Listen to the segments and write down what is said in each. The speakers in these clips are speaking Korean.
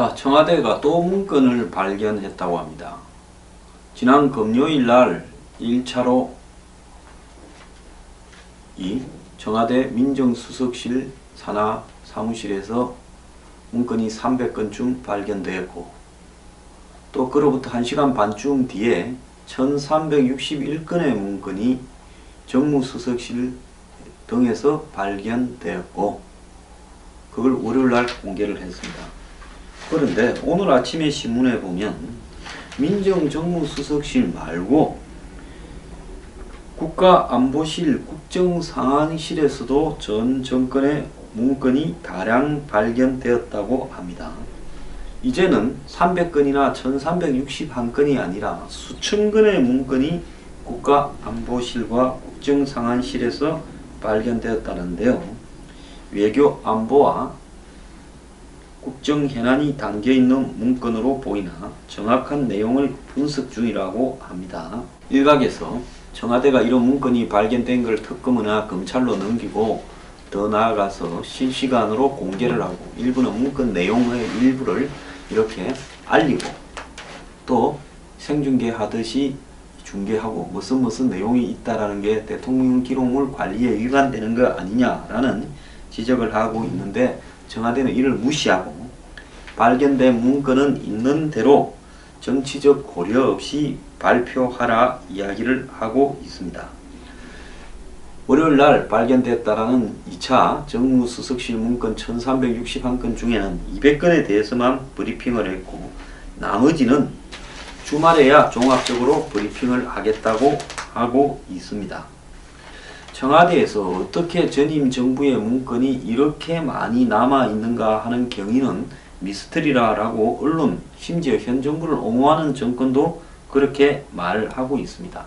자, 청와대가 또 문건을 발견했다고 합니다. 지난 금요일 날 1차로 이 청와대 민정수석실 산하 사무실에서 문건이 300건쯤 발견되었고, 또 그로부터 1시간 반쯤 뒤에 1361건의 문건이 정무수석실 등에서 발견되었고, 그걸 월요일날 공개를 했습니다. 그런데 오늘 아침에 신문에 보면 민정정무수석실 말고 국가안보실 국정상황실에서도 전 정권의 문건이 다량 발견되었다고 합니다. 이제는 300건이나 1361건이 아니라 수천 건의 문건이 국가안보실과 국정상황실에서 발견되었다는데요. 외교안보와 국정현안이 담겨있는 문건으로 보이나 정확한 내용을 분석 중이라고 합니다. 일각에서 청와대가 이런 문건이 발견된 걸 특검이나 검찰로 넘기고 더 나아가서 실시간으로 공개를 하고 일부는 문건 내용의 일부를 이렇게 알리고 또 생중계하듯이 중계하고 무슨 내용이 있다라는 게 대통령 기록물 관리에 위반되는 거 아니냐라는 지적을 하고 있는데, 청와대는 이를 무시하고 발견된 문건은 있는 대로 정치적 고려 없이 발표하라 이야기를 하고 있습니다. 월요일날 발견됐다라는 2차 정무수석실 문건 1361건 중에는 200건에 대해서만 브리핑을 했고, 나머지는 주말에야 종합적으로 브리핑을 하겠다고 하고 있습니다. 청와대에서 어떻게 전임 정부의 문건이 이렇게 많이 남아있는가 하는 경위는 미스터리라고 언론, 심지어 현 정부를 옹호하는 정권도 그렇게 말하고 있습니다.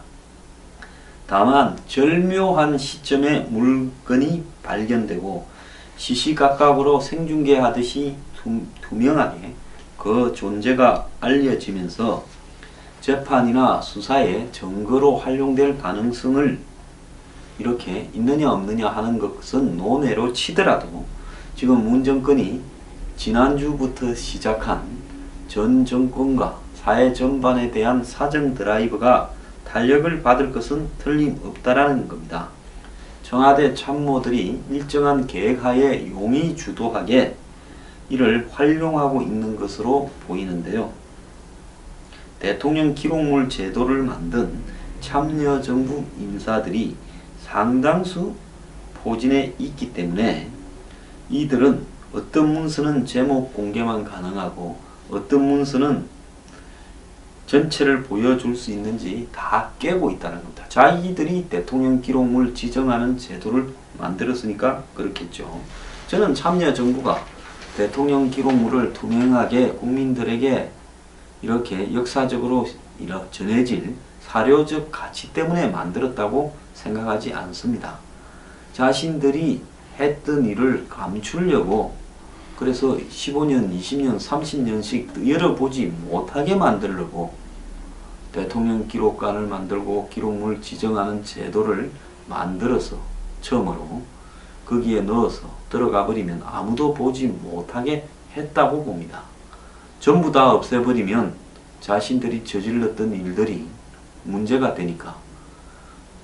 다만 절묘한 시점에 물건이 발견되고 시시각각으로 생중계하듯이 투명하게 그 존재가 알려지면서 재판이나 수사에 증거로 활용될 가능성을 이렇게 있느냐 없느냐 하는 것은 논외로 치더라도, 지금 문 정권이 지난주부터 시작한 전 정권과 사회 전반에 대한 사정 드라이브가 탄력을 받을 것은 틀림없다라는 겁니다. 청와대 참모들이 일정한 계획하에 용의 주도하게 이를 활용하고 있는 것으로 보이는데요. 대통령 기록물 제도를 만든 참여정부 인사들이 상당수 포진해 있기 때문에 이들은 어떤 문서는 제목 공개만 가능하고 어떤 문서는 전체를 보여줄 수 있는지 다 깨고 있다는 겁니다. 자기들이 대통령 기록물 지정하는 제도를 만들었으니까 그렇겠죠. 저는 참여정부가 대통령 기록물을 투명하게 국민들에게 이렇게 역사적으로 전해질 사료적 가치 때문에 만들었다고 생각하지 않습니다. 자신들이 했던 일을 감추려고, 그래서 15년, 20년, 30년씩 열어보지 못하게 만들려고 대통령 기록관을 만들고 기록물 지정하는 제도를 만들어서 처음으로 거기에 넣어서 들어가 버리면 아무도 보지 못하게 했다고 봅니다. 전부 다 없애버리면 자신들이 저질렀던 일들이 문제가 되니까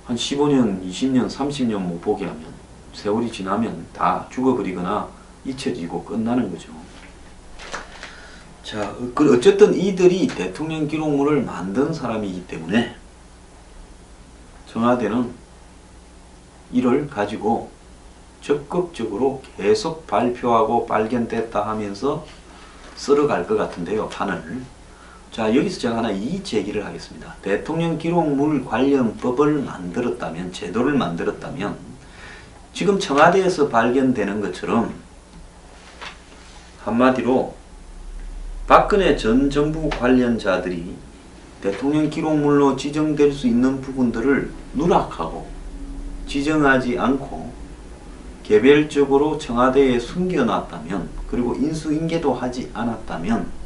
한 15년, 20년, 30년 못 보게 하면 세월이 지나면 다 죽어버리거나 잊혀지고 끝나는 거죠. 자, 어쨌든 이들이 대통령 기록물을 만든 사람이기 때문에 청와대는 이를 가지고 적극적으로 계속 발표하고 발견됐다 하면서 쓸어갈 것 같은데요, 판을. 자, 여기서 제가 하나 이의 제기를 하겠습니다. 대통령 기록물 관련 법을 만들었다면, 제도를 만들었다면 지금 청와대에서 발견되는 것처럼 한마디로 박근혜 전 정부 관련자들이 대통령 기록물로 지정될 수 있는 부분들을 누락하고 지정하지 않고 개별적으로 청와대에 숨겨놨다면, 그리고 인수인계도 하지 않았다면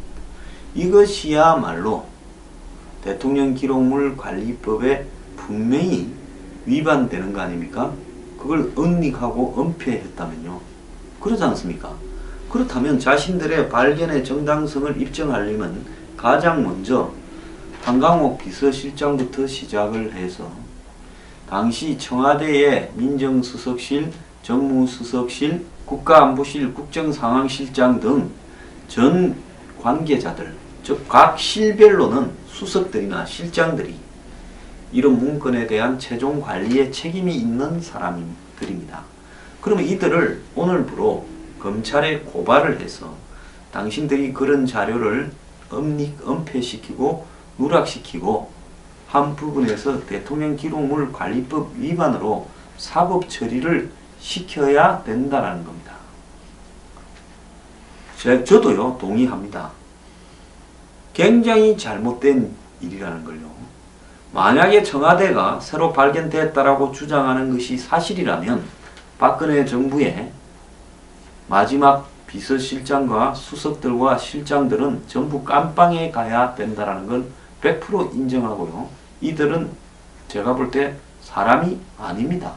이것이야말로 대통령 기록물 관리법에 분명히 위반되는 거 아닙니까? 그걸 은닉하고 은폐했다면요. 그러지 않습니까? 그렇다면 자신들의 발견의 정당성을 입증하려면 가장 먼저 한강옥 비서실장부터 시작을 해서 당시 청와대의 민정수석실, 정무수석실, 국가안보실, 국정상황실장 등 전 관계자들, 즉 각 실별로는 수석들이나 실장들이 이런 문건에 대한 최종 관리에 책임이 있는 사람들입니다. 그러면 이들을 오늘부로 검찰에 고발을 해서 당신들이 그런 자료를 은폐시키고 누락시키고 한 부분에서 대통령 기록물 관리법 위반으로 사법 처리를 시켜야 된다는 겁니다. 저도요 동의합니다. 굉장히 잘못된 일이라는 걸요. 만약에 청와대가 새로 발견됐다라고 주장하는 것이 사실이라면 박근혜 정부의 마지막 비서실장과 수석들과 실장들은 전부 깜빵에 가야 된다는 건 100% 인정하고요. 이들은 제가 볼 때 사람이 아닙니다.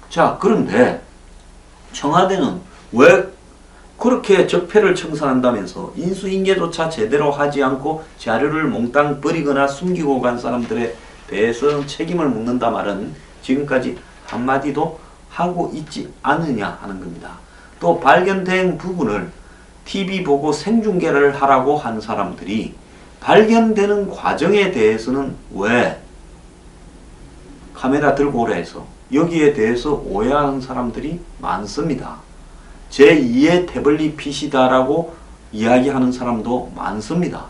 자, 그런데 청와대는 왜 그렇게 적폐를 청산한다면서 인수인계조차 제대로 하지 않고 자료를 몽땅 버리거나 숨기고 간 사람들에 대해서는 책임을 묻는다 말은 지금까지 한마디도 하고 있지 않느냐 하는 겁니다. 또 발견된 부분을 TV 보고 생중계를 하라고 한 사람들이 발견되는 과정에 대해서는 왜 카메라 들고 오라 해서 여기에 대해서 오해하는 사람들이 많습니다. 제2의 태블릿 PC다라고 이야기하는 사람도 많습니다.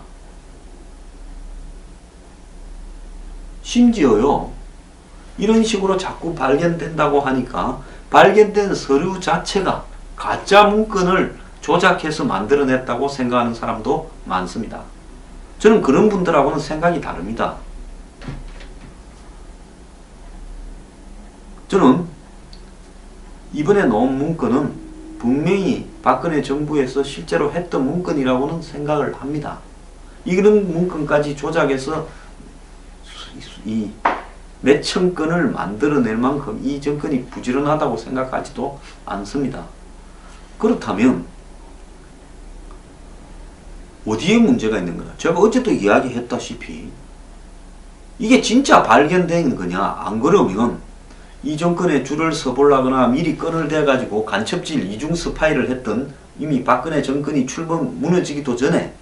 심지어요, 이런 식으로 자꾸 발견된다고 하니까 발견된 서류 자체가 가짜 문건을 조작해서 만들어냈다고 생각하는 사람도 많습니다. 저는 그런 분들하고는 생각이 다릅니다. 저는 이번에 놓은 문건은 분명히 박근혜 정부에서 실제로 했던 문건이라고는 생각을 합니다. 이런 문건까지 조작해서 이 몇천 건을 만들어낼 만큼 이 정권이 부지런하다고 생각하지도 않습니다. 그렇다면 어디에 문제가 있는 거냐? 제가 어제도 이야기했다시피 이게 진짜 발견된 거냐? 안 그러면 이 정권에 줄을 서보려거나 미리 끈을 대가지고 간첩질 이중 스파이를 했던 이미 박근혜 정권이 무너지기도 전에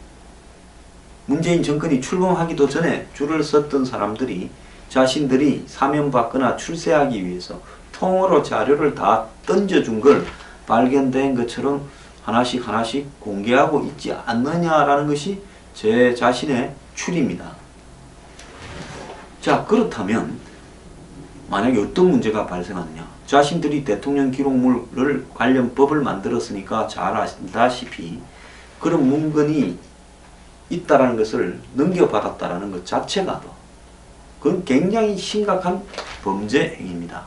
문재인 정권이 출범하기도 전에 줄을 섰던 사람들이 자신들이 사면받거나 출세하기 위해서 통으로 자료를 다 던져준 걸 발견된 것처럼 하나씩 하나씩 공개하고 있지 않느냐라는 것이 제 자신의 추리입니다. 자, 그렇다면 만약에 어떤 문제가 발생하느냐. 자신들이 대통령 기록물을 관련 법을 만들었으니까 잘 아시다시피 그런 문건이 있다라는 것을 넘겨받았다라는 것 자체가 그건 굉장히 심각한 범죄 행위입니다.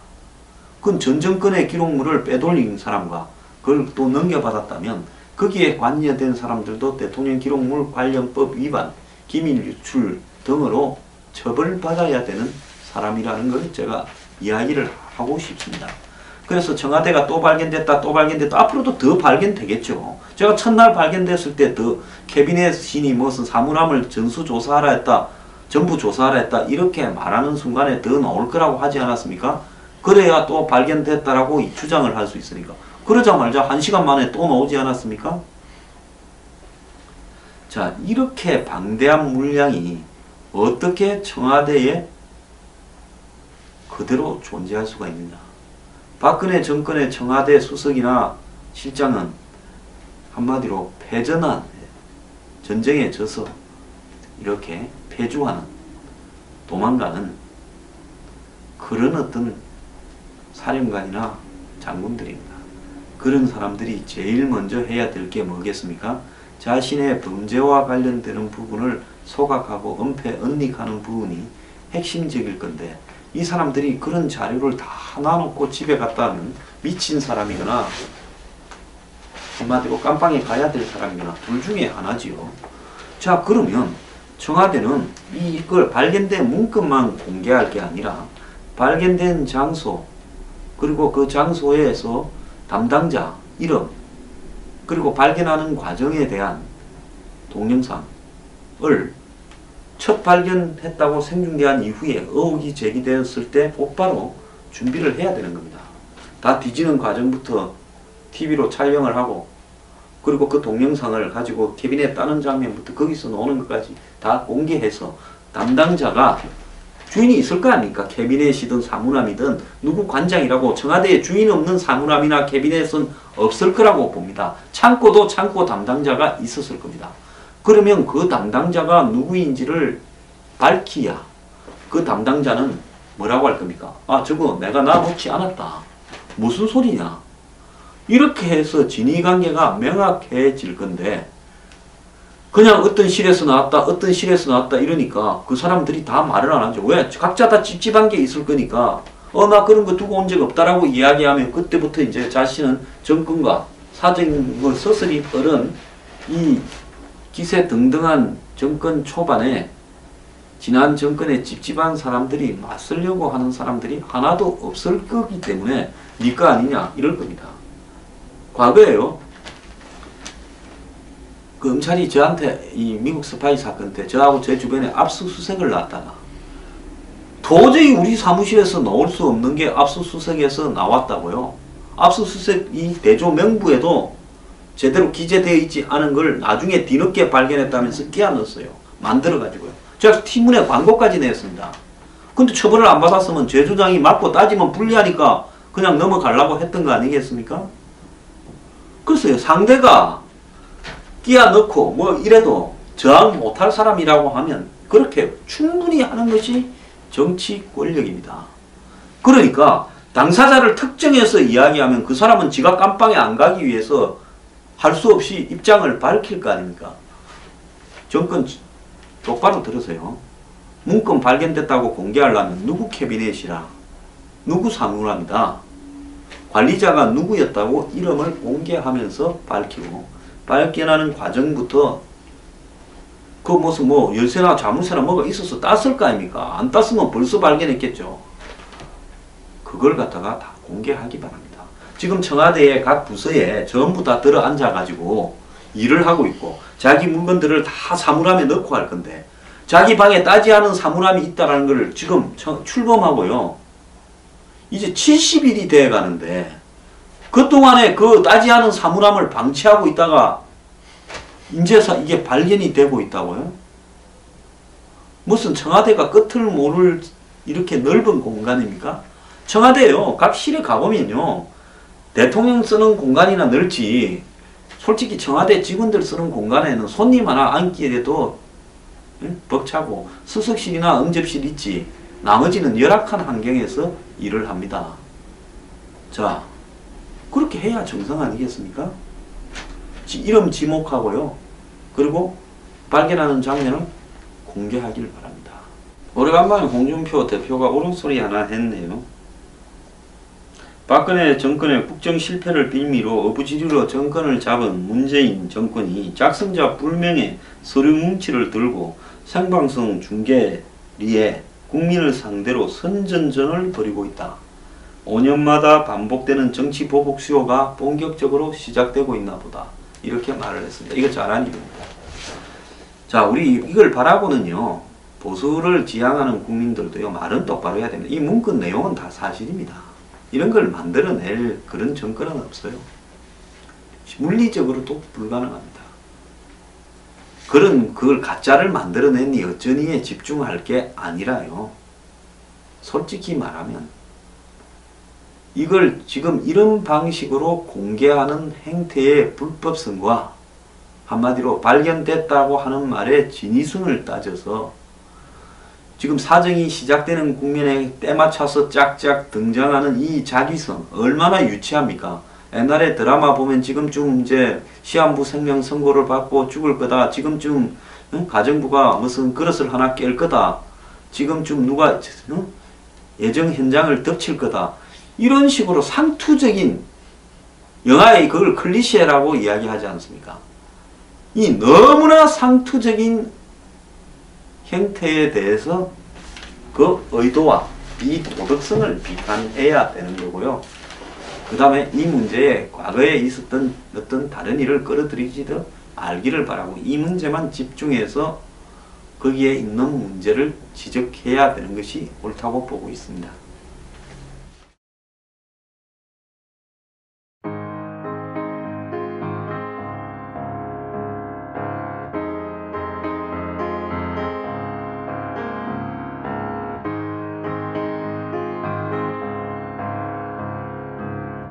그건 전 정권의 기록물을 빼돌린 사람과 그걸 또 넘겨받았다면 거기에 관여된 사람들도 대통령 기록물 관련법 위반, 기밀 유출 등으로 처벌받아야 되는 사람이라는 걸 제가 이야기를 하고 싶습니다. 그래서 청와대가 또 발견됐다 또 발견됐다 앞으로도 더 발견되겠죠. 제가 첫날 발견됐을 때 더 캐비넷신이 무슨 사물함을 전수조사하라 했다 전부 조사하라 했다 이렇게 말하는 순간에 더 나올 거라고 하지 않았습니까? 그래야 또 발견됐다라고 주장을 할 수 있으니까 그러자마자 1시간 만에 또 나오지 않았습니까? 자, 이렇게 방대한 물량이 어떻게 청와대에 그대로 존재할 수가 있느냐. 박근혜 정권의 청와대 수석이나 실장은 한마디로 패전한 전쟁에 져서 이렇게 패주하는 도망가는 그런 어떤 사령관이나 장군들입니다. 그런 사람들이 제일 먼저 해야 될 게 뭐겠습니까? 자신의 범죄와 관련되는 부분을 소각하고 은폐, 은닉하는 부분이 핵심적일 건데 이 사람들이 그런 자료를 다 놔놓고 집에 갔다 하면 미친 사람이거나 한마디로 깜빵에 가야 될 사람이거나 둘 중에 하나지요. 자, 그러면 청와대는 이걸 발견된 문건만 공개할 게 아니라 발견된 장소 그리고 그 장소에서 담당자 이름 그리고 발견하는 과정에 대한 동영상을 첫 발견했다고 생중계한 이후에 의혹이 제기되었을 때 곧바로 준비를 해야 되는 겁니다. 다 뒤지는 과정부터 TV로 촬영을 하고, 그리고 그 동영상을 가지고 캐비넷 따는 장면부터 거기서 나오는 것까지 다 공개해서 담당자가, 주인이 있을 거 아닙니까? 캐비넷이든 사물함이든 누구 관장이라고, 청와대에 주인 없는 사물함이나 캐비넷은 없을 거라고 봅니다. 창고도 창고 담당자가 있었을 겁니다. 그러면 그 담당자가 누구인지를 밝히야 그 담당자는 뭐라고 할 겁니까? 아, 저거 내가 놔놓지 않았다. 무슨 소리냐? 이렇게 해서 진위관계가 명확해질 건데, 그냥 어떤 실에서 나왔다, 어떤 실에서 나왔다 이러니까 그 사람들이 다 말을 안 하죠. 왜? 각자 다 찝찝한 게 있을 거니까, 나 그런 거 두고 온 적 없다라고 이야기하면 그때부터 이제 자신은 정권과 사정을 서슬이 뻗은 이 기세등등한 정권 초반에 지난 정권에 찝찝한 사람들이 맞서려고 하는 사람들이 하나도 없을 거기 때문에 니가 아니냐 이럴 겁니다. 과거에요, 검찰이 저한테 이 미국 스파이 사건 때 저하고 제 주변에 압수수색을 놨다가 도저히 우리 사무실에서 나올 수 없는 게 압수수색에서 나왔다고요. 압수수색 이 대조 명부에도 제대로 기재되어 있지 않은 걸 나중에 뒤늦게 발견했다면서 끼워넣었어요. 만들어가지고요. 제가 T문에 광고까지 냈습니다. 근데 처벌을 안 받았으면 제 주장이 맞고 따지면 불리하니까 그냥 넘어가려고 했던 거 아니겠습니까? 글쎄요, 상대가 끼워 넣고 뭐 이래도 저항 못할 사람이라고 하면 그렇게 충분히 하는 것이 정치 권력입니다. 그러니까 당사자를 특정해서 이야기하면 그 사람은 지가 깜빵에 안 가기 위해서 할 수 없이 입장을 밝힐 거 아닙니까? 정권 똑바로 들으세요. 문건 발견됐다고 공개하려면 누구 캐비넷이라, 누구 사물함이다, 관리자가 누구였다고 이름을 공개하면서 밝히고, 발견하는 과정부터 그 무슨 뭐 열쇠나 자물쇠나 뭐가 있어서 땄을 거 아닙니까? 안 땄으면 벌써 발견했겠죠. 그걸 갖다가 다 공개하기 바랍니다. 지금 청와대의 각 부서에 전부 다 들어 앉아가지고 일을 하고 있고 자기 물건들을 다 사물함에 넣고 할 건데, 자기 방에 따지 않은 사물함이 있다는 걸 지금 출범하고요, 이제 70일이 돼 가는데 그동안에 그 따지 않은 사물함을 방치하고 있다가 인제서 이게 발견이 되고 있다고요? 무슨 청와대가 끝을 모를 이렇게 넓은 공간입니까? 청와대요, 각 실에 가보면요, 대통령 쓰는 공간이나 넓지, 솔직히 청와대 직원들 쓰는 공간에는 손님 하나 앉기에도 벅차고 수석실이나 응접실 있지, 나머지는 열악한 환경에서 일을 합니다. 자, 그렇게 해야 정상 아니겠습니까? 이름 지목하고요, 그리고 발견하는 장면을 공개하길 바랍니다. 오래간만에 홍준표 대표가 옳은 소리 하나 했네요. 박근혜 정권의 국정 실패를 빌미로 어부지리로 정권을 잡은 문재인 정권이 작성자 불명의 서류 뭉치를 들고 생방송 중계리에 국민을 상대로 선전전을 벌이고 있다. 5년마다 반복되는 정치 보복 수요가 본격적으로 시작되고 있나 보다. 이렇게 말을 했습니다. 이거 잘한 일입니다. 자, 우리 이걸 바라보는요, 보수를 지향하는 국민들도요, 말은 똑바로 해야 됩니다. 이 문건 내용은 다 사실입니다. 이런 걸 만들어낼 그런 정권은 없어요. 물리적으로도 불가능합니다. 그걸 가짜를 만들어냈니 어쩌니에 집중할 게 아니라요, 솔직히 말하면 이걸 지금 이런 방식으로 공개하는 행태의 불법성과 한마디로 발견됐다고 하는 말의 진위성을 따져서 지금 사정이 시작되는 국면에 때맞춰서 짝짝 등장하는 이 자기성 얼마나 유치합니까? 옛날에 드라마 보면 지금쯤 이제 시한부 생명 선고를 받고 죽을 거다, 지금쯤 가정부가 무슨 그릇을 하나 깰 거다, 지금쯤 누가 예정 현장을 덮칠 거다, 이런 식으로 상투적인, 영화에 그걸 클리셰라고 이야기하지 않습니까? 이 너무나 상투적인 형태에 대해서 그 의도와 비도덕성을 비판해야 되는 거고요. 그 다음에 이 문제에 과거에 있었던 어떤 다른 일을 끌어들이지도 알기를 바라고 이 문제만 집중해서 거기에 있는 문제를 지적해야 되는 것이 옳다고 보고 있습니다.